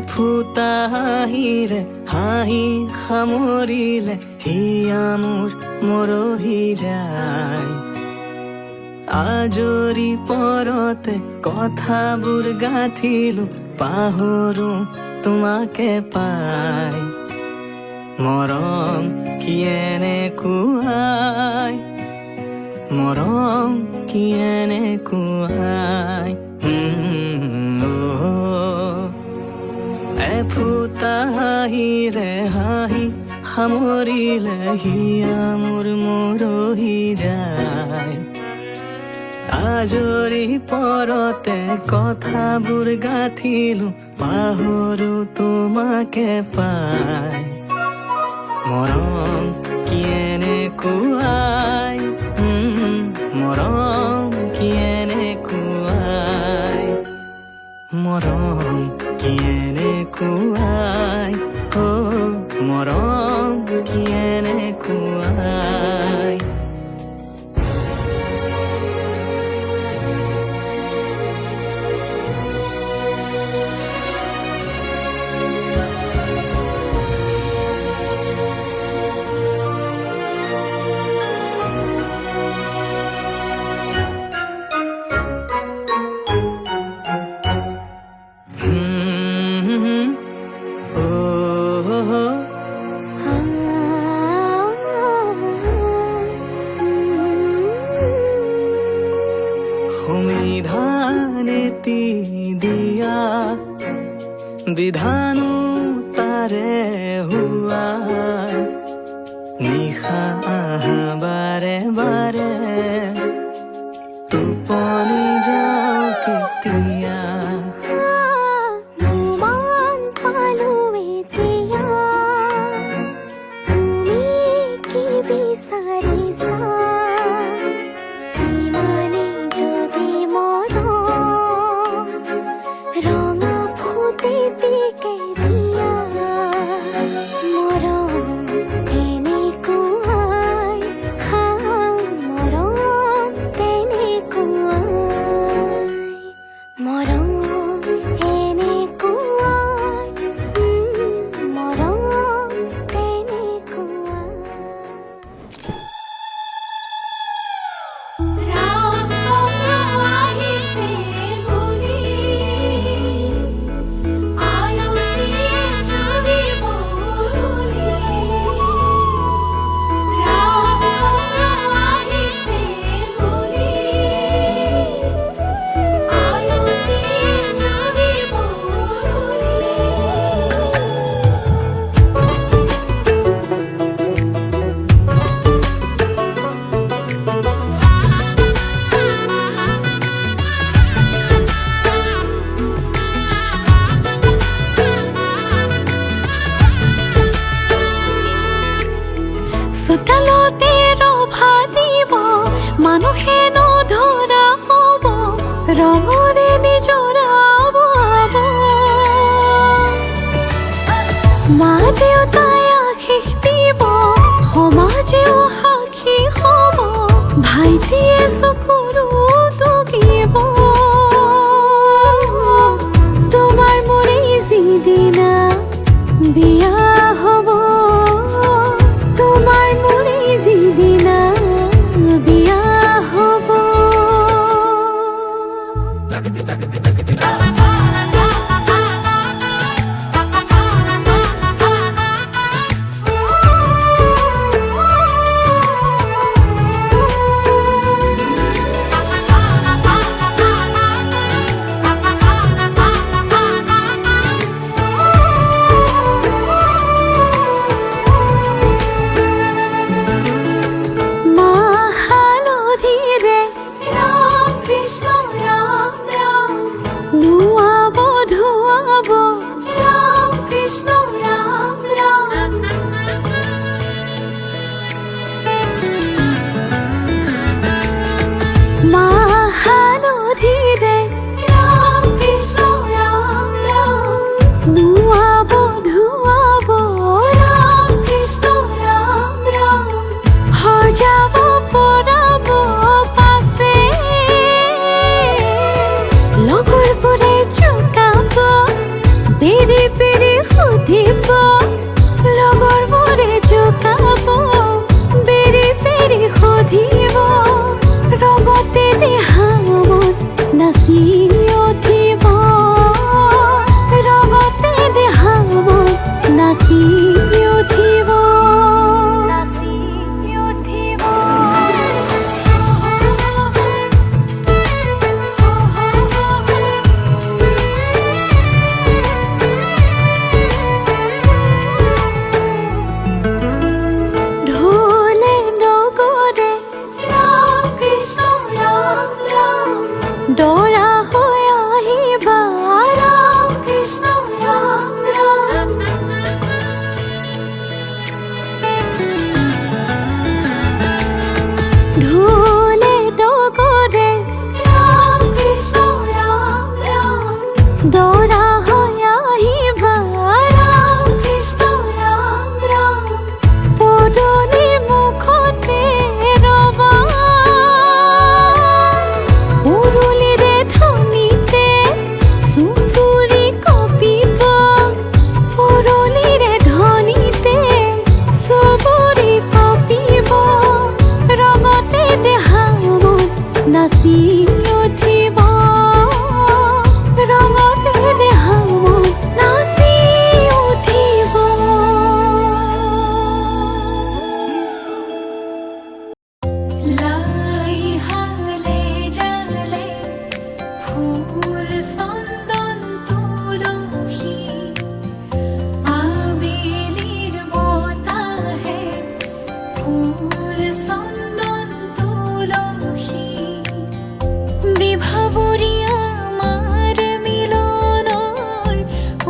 ফুটা হাঁহিৰে হাঁহি সামৰিলে হিয়া মোৰ মৰহি যায়। আজৰি পৰতে কথাবোৰ গাঁঠিলো পাহৰো তোমাকে পাই। মৰম কি এনেকুৱাই, মৰম কি এনেকুৱাই। এফুটা হাঁহিৰে হাঁহি সামৰিলে হিয়া মোৰ মৰহি যায়। আজৰি পৰতে কথাবোৰ গাঁঠিলো পাহৰো তোমাকে পাই। মৰম কি এনেকুৱাই, মৰম কি এনেকুৱাই, মৰম কি এনেকুৱাই, মৰম কি এনেকুৱাই। সংবিধানেতি দিয়া বিধানো তাৰে হোৱা, নিশা আহা বাৰে বাৰে টোপনি যাওঁ কেতিয়া। চোতালতে ৰভা দিব মানুহে নধৰা হ'ব, ৰঙৰে নিজৰাব। মা দেউতাই আশীষ দিব, সমাজেও সাক্ষী হ'ব, ভাইটিয়ে চকুৰো টুকিব। তোমাৰ মোৰে যিদিনা বিয়া হ'ব, তোমাৰ মোৰে যিদিনা বিয়া হ'ব।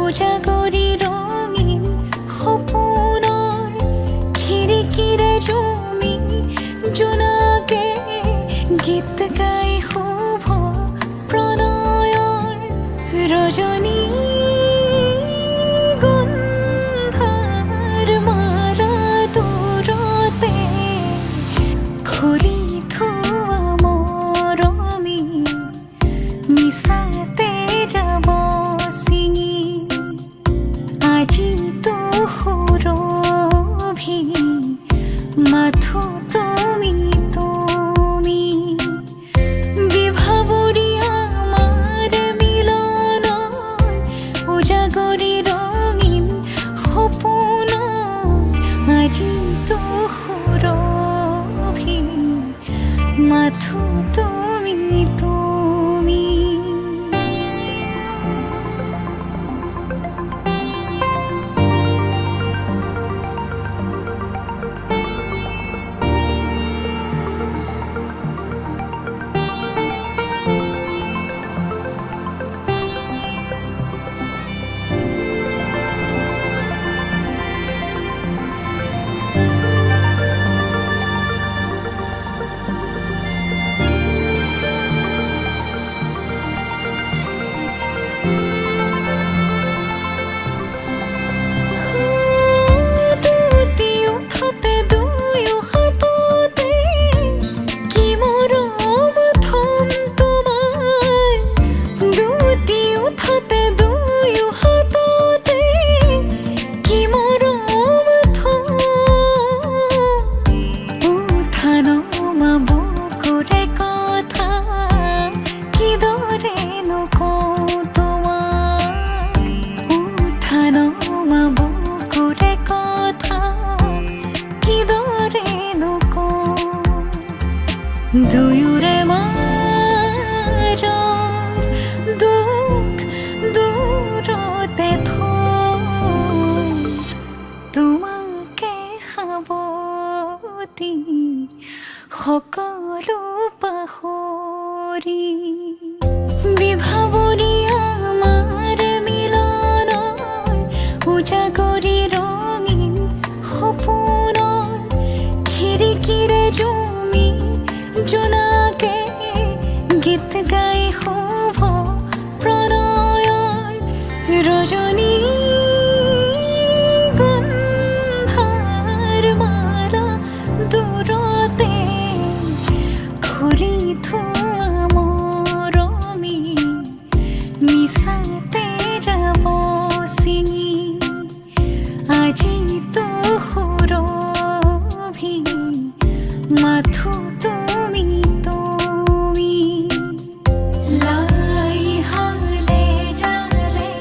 উজাগৰি ৰঙীন সপোনৰ খিৰিকীৰে জুমি জোনাকে গীত গাই শুভ প্ৰণয়ৰ ৰজনী গন্ধাৰ মাৰা দূৰতে খুলি থোৱা মৰমী মিছাতে যাব ছিঙি আজিতো সুৰভি মাথো তুমি তুমি বিভাৱৰী আমাৰ মিলনৰ উজাগৰি ৰঙীন সপোন আজিতো সুৰভি মাথো তুমি তুমি দুয়োৰে মাজৰ দুখ দূৰতে থৈ তোমাকে সাৱটি সকলো পাহৰি বিভাৱৰী আমাৰ মিলনৰ উজাগৰি ৰঙীন সপোনৰ খিৰিকীৰে জুমি জোনাকে গীত গাই শুভ প্ৰণয়ৰ ৰজনী গন্ধাৰ মাৰা দূৰতে খুলি থোৱা মৰমী মিছাতে যাব ছিঙি আজিতো সুৰভি মাথো তুমি তুমি লাই হালে জালে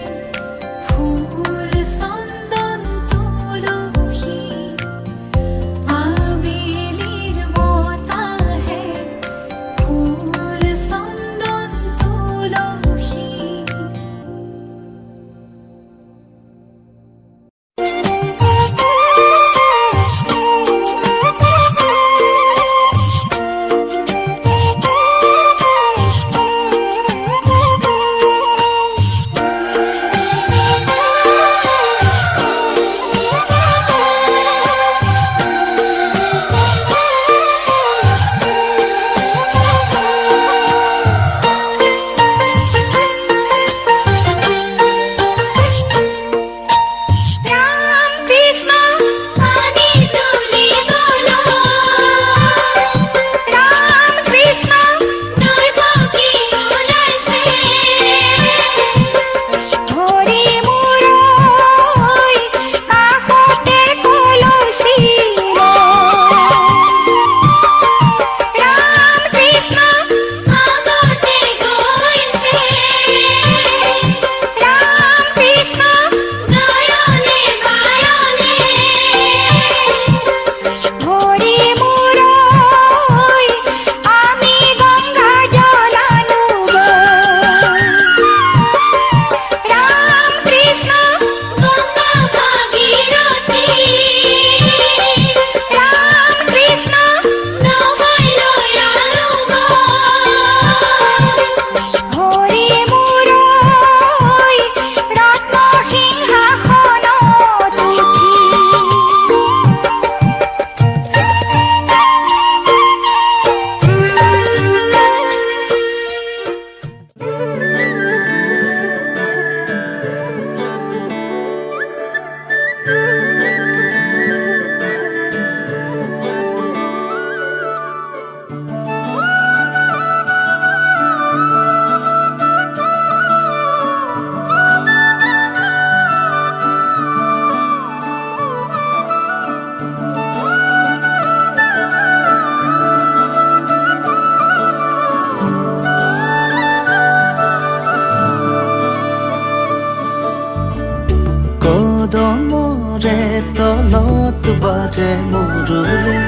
কদমৰে তলত বাজে মুৰুলি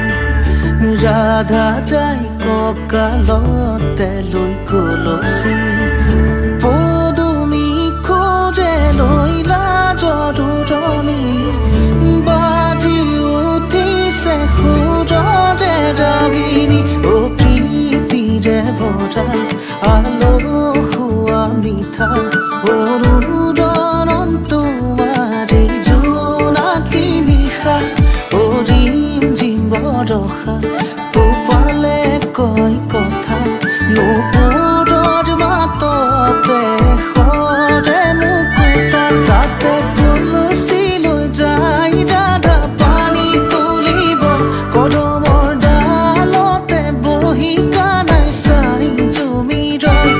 ৰাধা যাই কঁকালতে লৈ কলচি পদুমি খোজে লৈ লাজৰণি বাজি উঠিছে সুৰৰে ৰাগিনী অ প্ৰীতিৰে ভৰা আলসুৱা মিঠা অৰুণন তোমাৰে জোনাকী নিশা অৰিম জিম বৰষা টোপালে কয় কথা নুপুৰৰ মাততে সৰে মুকুতা তাতে কলচি লৈ যাই ৰাধা পানী তুলিব কদমৰ ডালতে বহি কানাই চাই জমি ৰয়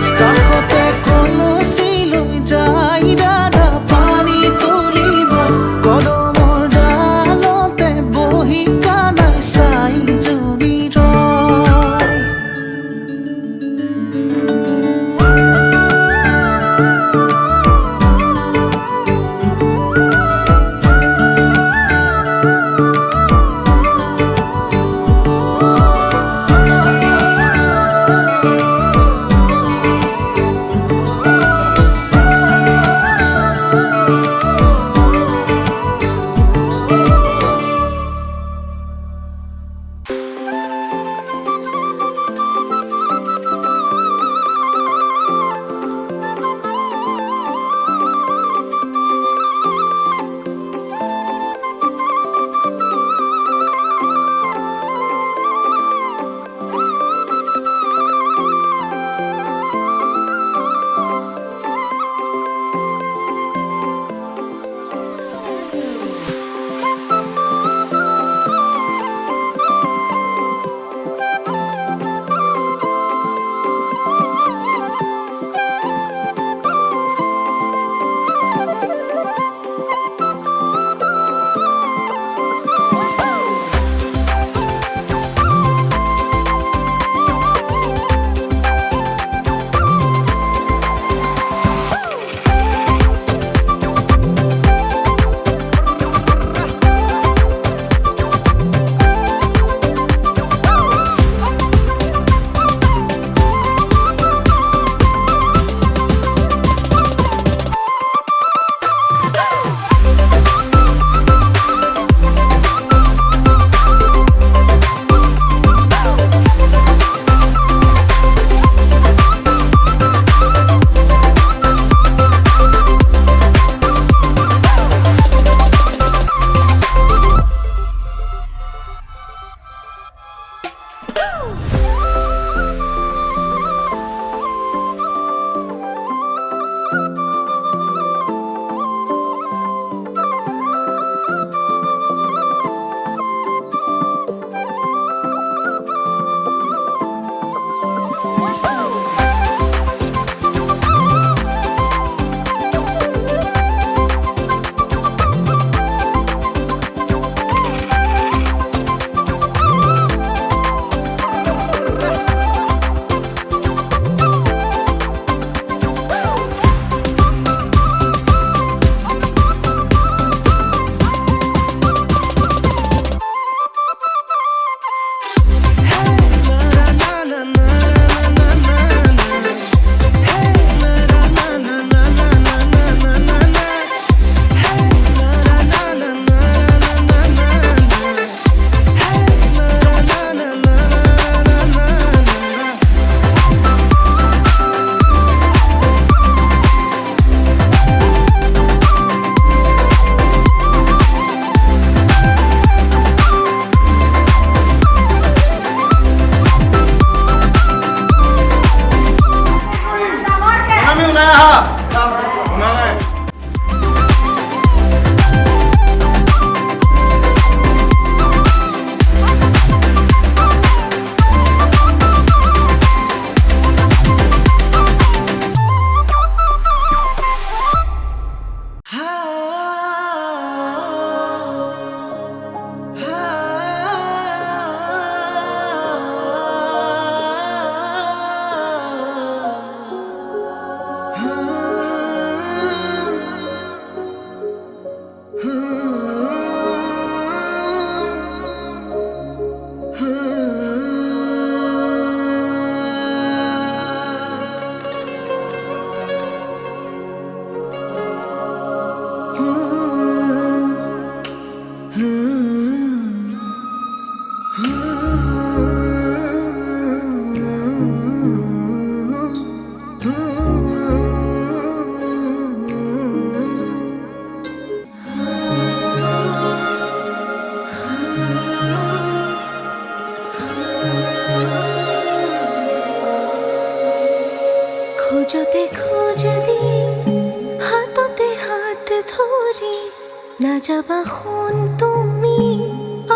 নাযাবা সোণ তুমি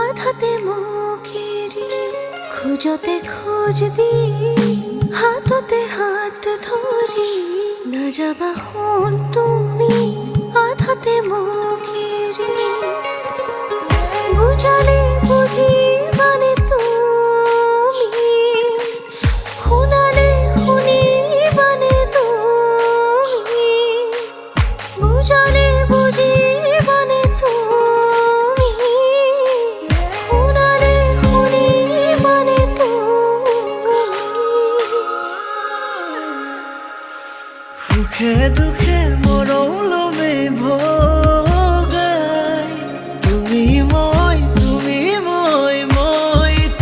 আধাতে মোক এৰি খোজতে খোজ দি হাততে হাত ধৰি নাযাবা সোণ তুমি আধাতে মোক এৰি বুজালে বুজিবানে তুমি শুনালে শুনিবানে তুমি বুজালে বুজিবানে তুমি শুনালে শুনিবানে তুমি সুখে দুখে মৰলমে ভগাই তুমি মই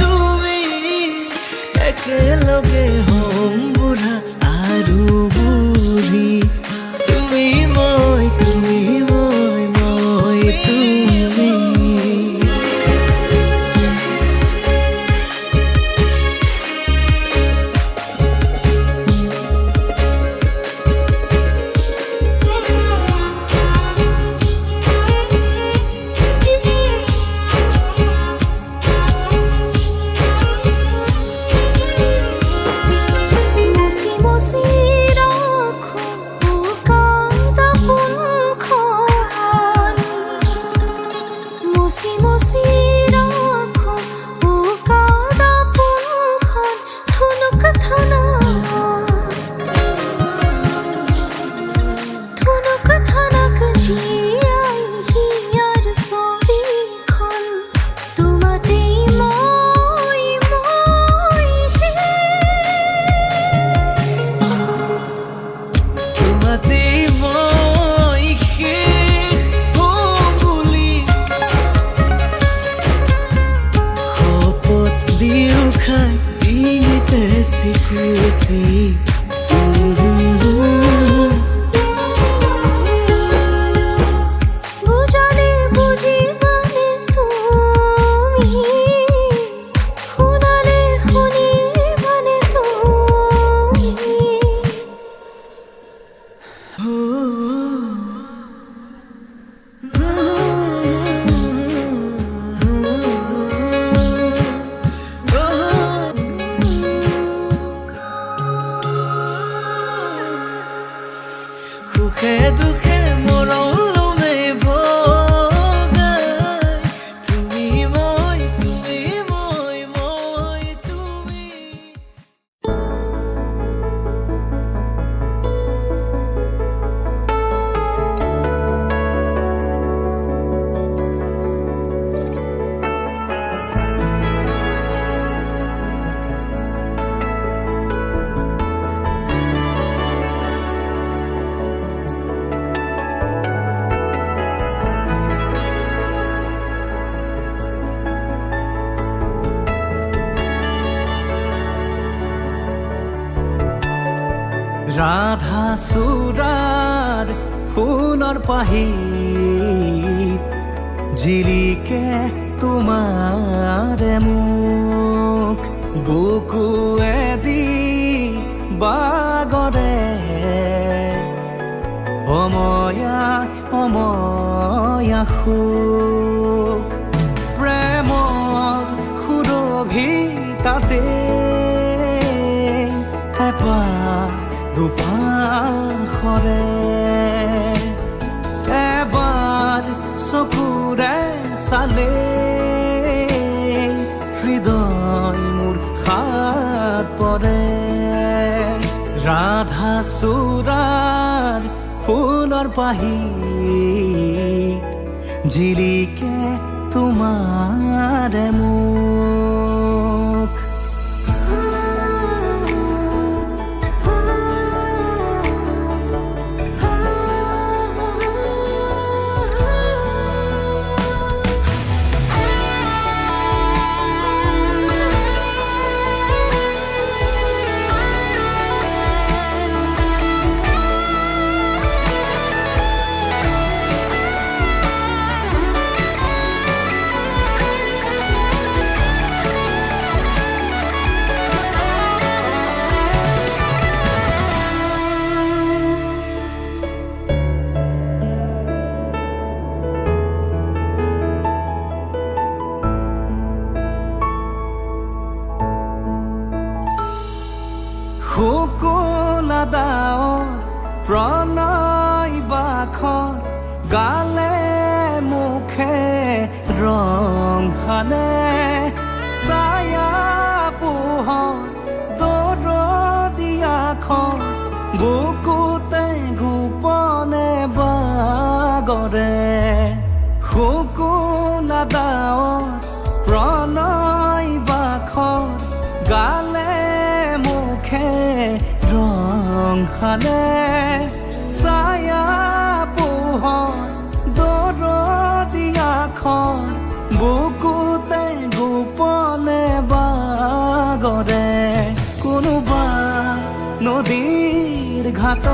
তুমি একেলগে হম বুঢ়া আৰু বুঢ়ী তুমি মই তুমি মুচি মুচি ৰাখো উকাল পোনখন মুচি মুচি ৰাখো উকাল পোনখন থুনুক থানাক জীয়াই হিয়াৰ ছবিখন তোমাতেই মই তোমাতে মই শেষ হম বুলি শপত দিও খাই ডিঙিতে স্বীকৃতি বুজালে বুজিবানে তুমি শুনালে শুনিবানে তুমি সুখে দুখে মৰলমে ভগাই তুমি মই তুমি ৰাধা চূড়াৰ ফুলৰ পাহিত জিলিকে তোমাৰে মুখ বুকুৱেদি বাগৰে অময়া সুখ প্ৰেমৰ সুৰভি তাতে এপাহ দুপাশৰে এবাৰ চকুৰে চালে হৃদয় মোৰ হাত পৰে ৰাধা চূড়াৰ ফুলৰ পাহিত জিলিকে তোমাৰে মুখ গালে মুখে ৰং সানে ছায়া পোহৰ দৰদিয়াখন বুকুতে গোপনে বাগৰে শুকুলা ডাৱৰ প্ৰণয় বাখৰ গালে মুখে ৰং সানে ছায়া পোহৰ দৰদিয়াখন বুকুতে গোপনে বাগৰে কোনোবা নদীৰ ঘাটত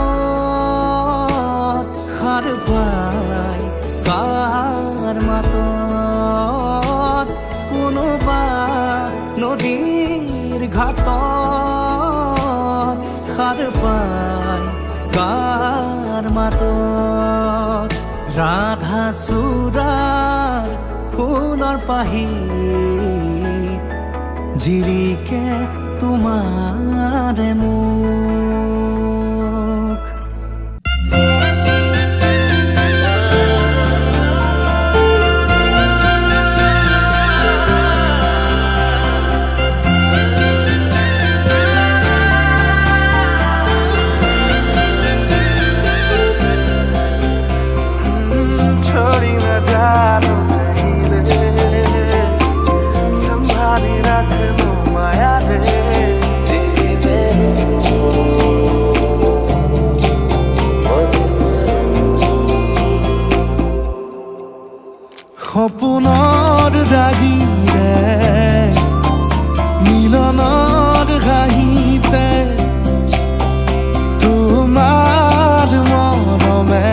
সাৰ পাই কাৰ মাতত কোনোবা নদীৰ ঘাটত সাৰ পাই কাৰ মাতত ৰাধা চূড়াৰ ফুলৰ পাহি জিৰিকে তোমাৰে মুখ छोड़ी न जानो कहीं रे संभाली रख लो माया रे সপোনৰ ৰাগিৰে মিলনৰ ঘাঁহিতে তোমাৰ মৰমে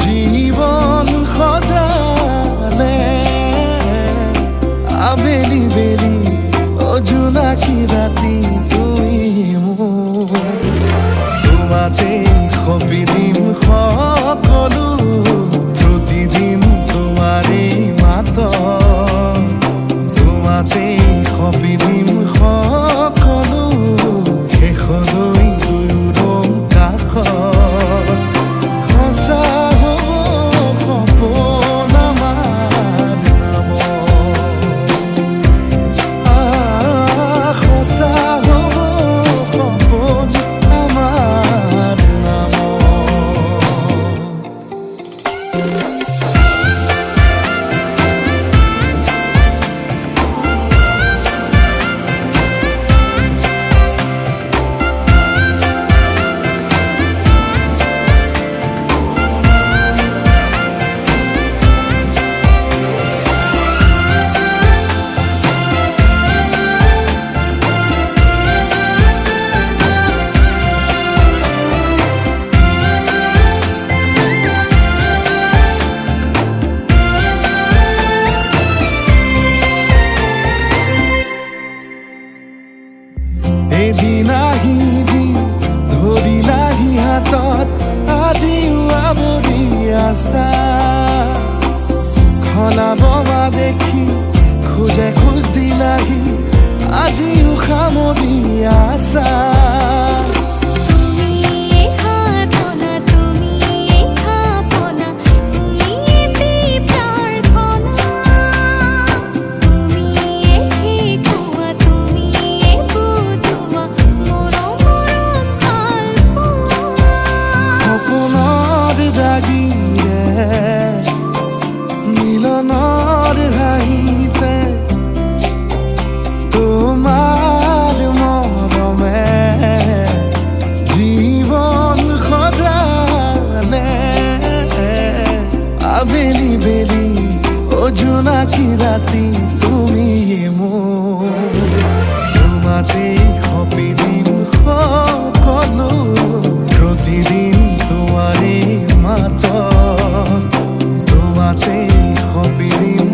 জীবন সজালে আবেলি বেলি অজোনাকি ৰাতি তুমি মোৰ তোমাতে সপি দিম সকলো প্ৰতিদিন তোমাৰে মাত তোমাতে সপি দিম সকলো শেষলৈ দুয়োৰম কাষত সঁচা হ'ব সপোন আমাৰ নামত সঁচা হ'ব সপোন আমাৰ নামত এদিন আহিবি ধৰিলাহি হাতত আজিও আৱৰি আছা খলাবমা দেখি খোজে খোজ দিলাহি আজিও সামৰি আছা মিলনৰ হাঁহিতে তোমাৰ মৰমে জীবন সজালে আবেলি বেলি অজোনাকি ৰাতি তুমি মোৰ তোমাতে সপি দিম সকলো প্ৰতিদিন তোমাৰে মাত তোমাতে সপি দিম